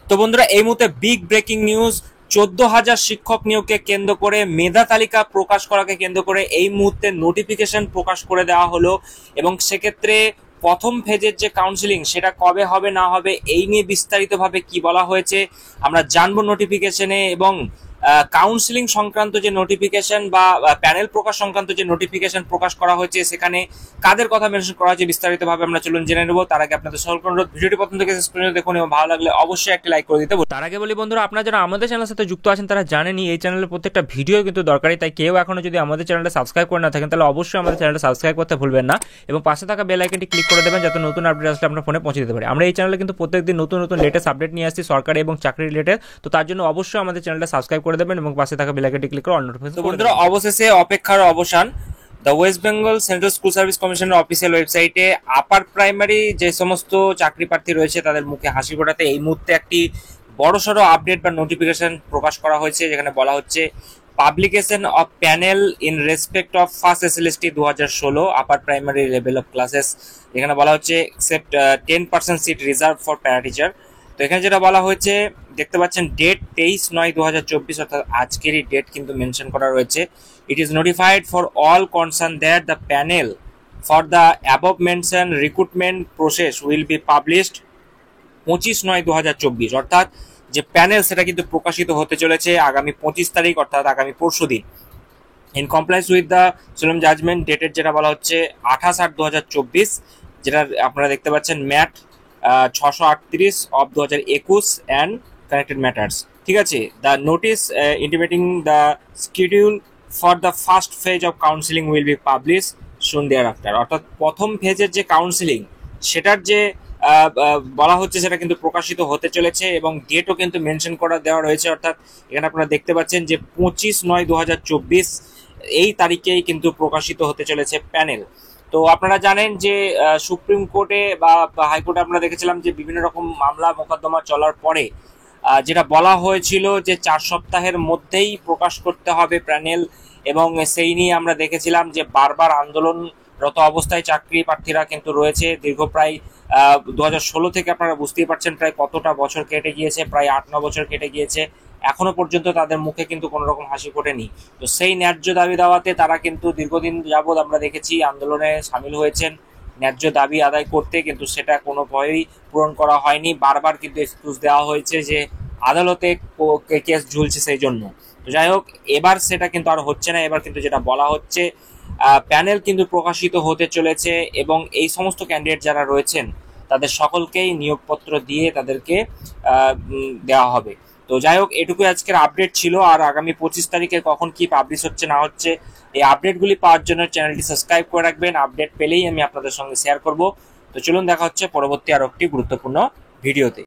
তো বন্ধুরা, এই মুহূর্তে বিগ ব্রেকিং নিউজ। 14,000 শিক্ষক নিয়োগকে কেন্দ্র করে মেধা তালিকা প্রকাশ করাকে কেন্দ্র করে এই মুহূর্তে নোটিফিকেশন প্রকাশ করে দেওয়া হলো, এবং সেক্ষেত্রে প্রথম ফেজের যে কাউন্সিলিং সেটা কবে হবে না হবে এই নিয়ে বিস্তারিতভাবে কি বলা হয়েছে আমরা জানবো নোটিফিকেশনে। এবং কাউন্সিলিং সংক্রান্ত যে নোটিফিকেশন বা প্যানেল প্রকাশ সংক্রান্ত যে নোটিফিকেশন প্রকাশ করা হয়েছে সেখানে কাদের কথা মেনশন করা হয়েছে বিস্তারিতভাবে আমরা চলুন জেনে নেব। তার আগে আপনাদের সকল অনুরোধ, ভিডিওটি প্রথম থেকে শেষ পর্যন্ত দেখুন এবং ভালো লাগলে অবশ্যই একটা লাইক করে দিতে। তার আগে বলি বন্ধুরা, আপনারা যারা আমাদের চ্যানেলের সাথে যুক্ত আছেন তারা জানেনই এই চ্যানেলের প্রত্যেকটা ভিডিও কিন্তু দরকারি, তাই কেউ এখনো যদি আমাদের চ্যানেলটা সাবস্ক্রাইব করে না থাকেন তাহলে অবশ্যই আমাদের চ্যানেলটা সাবস্ক্রাইব করতে ভুলবেন না, এবং পাশে থাকা বেল আইকনটি ক্লিক করে দেবেন যাতে নতুন আপডেট আসলে আপনার ফোনে পৌঁছে দিতে পারে। আমরা এই চ্যানেলে কিন্তু প্রত্যেকদিন নতুন নতুন লেটেস্ট আপডেট নিয়ে আসছি সরকারি এবং চাকরি রিলেটেড, তো তার জন্য অবশ্যই আমাদের চ্যানেলটা সাবস্ক্রাইব করে দেবেন এবং পাশে থাকা বেল আইকনটি ক্লিক করে অল নোটিফিকেশন। বন্ধুরা, অবশেষে অপেক্ষার অবসান। The West Bengal central school service কমিশনের অফিসিয়াল ওয়েবসাইটে আপার প্রাইমারি যে সমস্ত চাকরি প্রার্থী রয়েছে তাদের মুখে হাসি ফোটাতে এই মুহূর্তে একটি বড়সড় আপডেট বা নোটিফিকেশন প্রকাশ করা হয়েছে, যেখানে বলা হচ্ছে publication of panel in respect of first SLST 2016 upper primary level of classes. এখানে বলা হচ্ছে except 10% seat reserve for para teacher. তো এখানে যেটা বলা হয়েছে দেখতে পাচ্ছেন, ডেট 23/9/2024, অর্থাৎ আজকেরই ডেট কিন্তু মেনশন করা রয়েছে। It is notified for all concern that the panel for the above mention recruitment process will be published 25/9/2024, অর্থাৎ যে প্যানেল সেটা কিন্তু প্রকাশিত হতে চলেছে আগামী 25 তারিখ, অর্থাৎ আগামী পরশুদিন। In compliance with the solemn judgment, ডেটের যেটা বলা হচ্ছে 28/8/2024, যেটা আপনারা দেখতে পাচ্ছেন MAT 638 of 2021 and connected matters. ঠিক আছে, the notice intimating the schedule for the first phase of counselling will be publish soon thereafter, অর্থাৎ প্রথম ফেজের যে কাউন্সিলিং সেটার যে বলা হচ্ছে সেটা কিন্তু প্রকাশিত হতে চলেছে, এবং ডেটও কিন্তু মেনশন করা দেওয়া রয়েছে। অর্থাৎ এখানে আপনারা দেখতে পাচ্ছেন যে 25/9/2024 এই তারিখেই কিন্তু প্রকাশিত হতে চলেছে প্যানেল। তো আপনারা জানেন যে সুপ্রিম কোর্টে বা হাইকোর্টে আমরা দেখেছিলাম যে বিভিন্ন রকম মামলা মোকদ্দমা চলার পরে যেটা বলা হয়েছিল যে 4 সপ্তাহের মধ্যেই প্রকাশ করতে হবে প্যানেল, এবং সেই নিয়ে আমরা দেখেছিলাম যে বারবার আন্দোলনরত অবস্থায় চাকরি প্রার্থীরা কিন্তু রয়েছে দীর্ঘ প্রায় 2016 থেকে। আপনারা বুঝতেই পারছেন প্রায় কতটা বছর কেটে গিয়েছে, প্রায় 8-9 বছর কেটে গিয়েছে, এখনো পর্যন্ত তাদের মুখে কিন্তু কোনো রকম হাসি ফোটেনি। তো সেই ন্যায্য দাবি দাওয়াতে তারা কিন্তু দীর্ঘদিন যাবৎ আমরা দেখেছি আন্দোলনে সামিল হয়েছেন ন্যায্য দাবি আদায় করতে, কিন্তু সেটা কোনো ভয়েই পূরণ করা হয়নি। বারবার কিন্তু এক্সকিউজ দেওয়া হয়েছে যে আদালতে কেস ঝুলছে সেই জন্য। তো যাই হোক, এবার সেটা কিন্তু আর হচ্ছে না। এবার কিন্তু যেটা বলা হচ্ছে প্যানেল কিন্তু প্রকাশিত হতে চলেছে, এবং এই সমস্ত ক্যান্ডিডেট যারা রয়েছেন তাদের সকলকেই নিয়োগপত্র দিয়ে তাদেরকে দেওয়া হবে। তো যাই হোক, এটুকুই আজকের আপডেট ছিল। আর আগামী 25 তারিখে কখন কি পাবলিশ হচ্ছে না হচ্ছে এই আপডেটগুলি পাওয়ার জন্য চ্যানেলটি সাবস্ক্রাইব করে রাখবেন। আপডেট পেলেই আমি আপনাদের সঙ্গে শেয়ার করব। তো চলুন, দেখা হচ্ছে পরবর্তী আরো একটি গুরুত্বপূর্ণ ভিডিওতে।